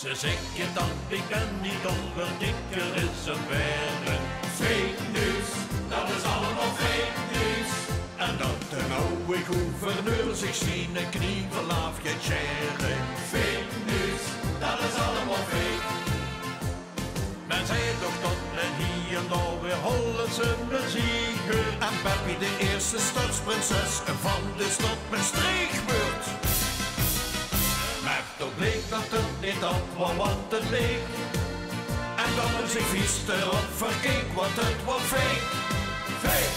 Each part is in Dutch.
Ze zeggen dat ik ben niet over, dikker is een verre. Fake news, dat is allemaal fake news. En dat de oude gouverneur zich zien een knievel afgecheren. Fake news, dat is allemaal fake. Men zei toch dat men hier nou weer Hollandse muziek hoort. En Peppy de eerste stadsprinses van de stad Maastricht wordt. Maar toch bleek dat het niet dat was wat het leek. En dat men zich vies erop verkeek, want het was fake. Fake,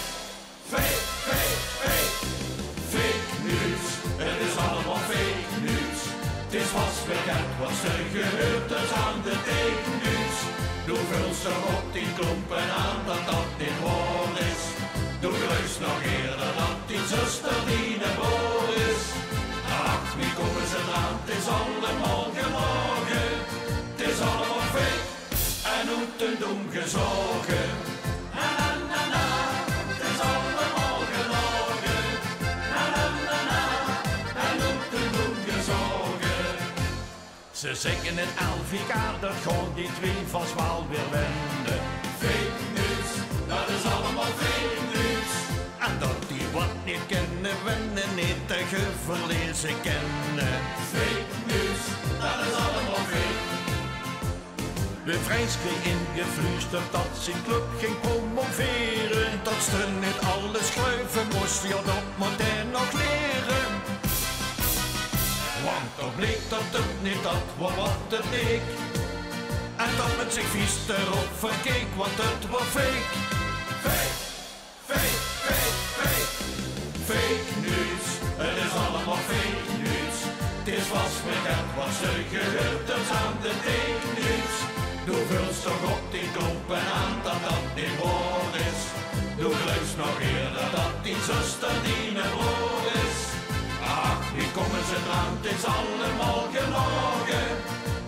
fake, fake, fake. Fake news, het is allemaal fake news. Het is vast bekend wat ze gehoord is aan de tekennieuws. Doe vul ze op die klompen aan dat dat niet waar is. Doe geluis nog eerder dat die zuster die een boor is. Ach, wie komen ze eraan? Het is allemaal gelogen. Het is allemaal fake en hoe te doen gezogen. Na na na na, het is allemaal gelogen. Na na na na, en hoe te doen gezogen. Ze zeggen in LVK dat gewoon die twee vast wel weer wenden. Fake news, dat is allemaal fake news. En dat die wat niet kennen, wennen niet te verlezen kennen. Fake news, dat is allemaal fake. De Vrijs kreeg ingefluisterd dat zijn club ging promoveren. Dat ze niet alles schuiven moest, ja dat moet hij nog leren. Want er bleek dat het niet dat was wat het leek. En dat men zich vies erop verkeek, want het was fake. Fake, fake, fake, fake. Fake news, het is allemaal fake news. Het is vast bekend wat ze gehoord is aan de tekennieuws. Doe vuls toch op die klompen aan dat dat niet waar is. Doe geluis nog eerder dat die zuster die een broer is. Ach, wie komen ze eraan? Het is allemaal gelogen.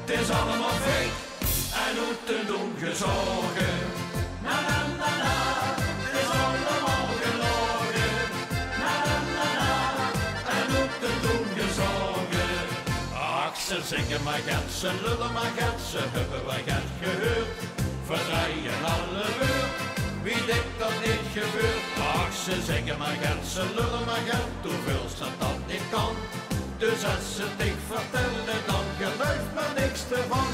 Het is allemaal fake en hoe te doen gezogen. Na na na na, het is allemaal gelogen. Na na na na, en hoe te doen gezogen. Ach, ze zingen maar gaat, ze lullen maar gaat, ze hebben maar gaat gehoord. Verdraaien alle woord, wie denkt dat niet gebeurt? Ach, ze zingen maar gaat, ze lullen maar gaat, hoeveel ze dat niet kan. Dus als ze het ik vertellen, dan gelooft me niks ervan.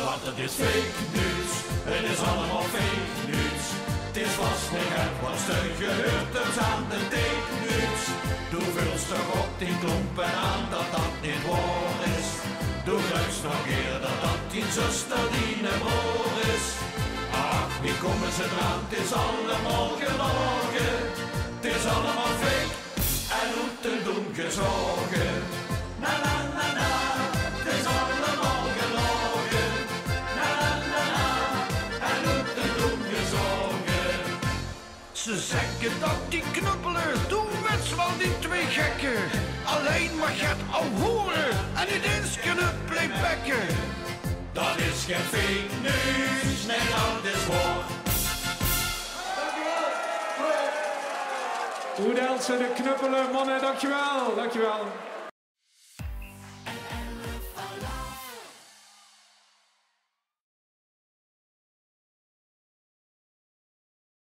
Want het is fake news, het is allemaal fake news. Het is vast bekend wat ze gehoord is aan de tekennieuws. Doe vuls toch op die klompen aan dat dat niet waar is. Doe geluis nog eerder dat die zuster die een broer is. Ach, wie komen ze eraan? Het is allemaal gelogen. Het is allemaal fake en hoe te doen gezogen. Na na na na, het is allemaal gelogen. Na na na na, en hoe te doen gezogen. Ze zeggen dat die knuppelen, doen met wel die twee gekken. Alleen maar gaat al horen en niet eens kunnen playbacken. Dat is geen fake news, nee dat is waar. Hoe dansen de knuppelen, mannen, dankjewel, dankjewel.